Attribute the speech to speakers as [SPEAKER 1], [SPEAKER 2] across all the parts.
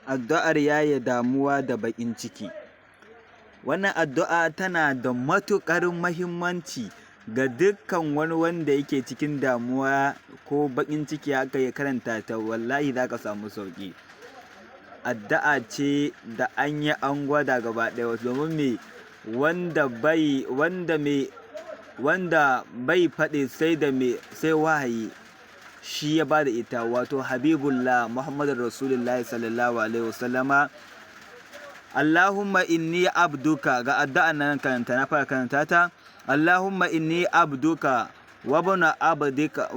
[SPEAKER 1] addu'ar yaye damuwa da baƙin ciki. Wannan addu'a tana da matuƙar muhimmanci ga dukkan wani wanda yake cikin damuwa ko baƙin ciki haka ya karanta ta wallahi za ka samu sauƙi. Addu'a ce da an yi an gwada gaba ɗaya domin wanda bai faɗi sai wahayi shi ya bada ita, wato Habibullah Muhammadun Rasulullahi sallallahu alaihi wasallama. Allahumma inni abduka, ga addu'a nan karanta, na fara karanta ta. Allahumma inni abduka wabna abdika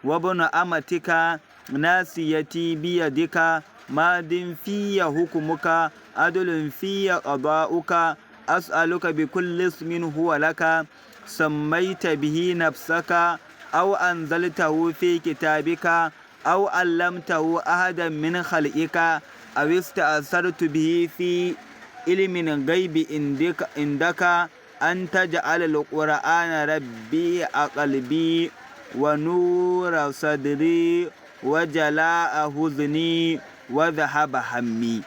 [SPEAKER 1] wabna amatika nasiyati biyadika madin fiya hukumuka adlun fiya qada'uka as'aluka bi kulli ismin huwa laka sammaita bihi nafsaka aw anzaltahu fi kitabika aw allamtahu ahadan min khalqika aw ista'sartu bihi fi ilmin ghaibi indaka an taj'ala al-qur'ana rabi'a qalbi wa nura sadri wa jala'a huzni wa dhahaba hammi.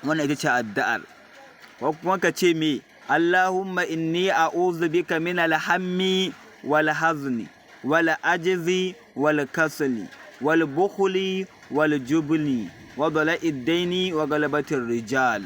[SPEAKER 1] Wannan ita ce addu'ar. Ko kuma ka ce me, Allahumma inni a'udhu bika min al-hammi wal hazni wal ajzi wal kasali wal bukhli wal jubni wa dala'i daini wa galabatir rijal.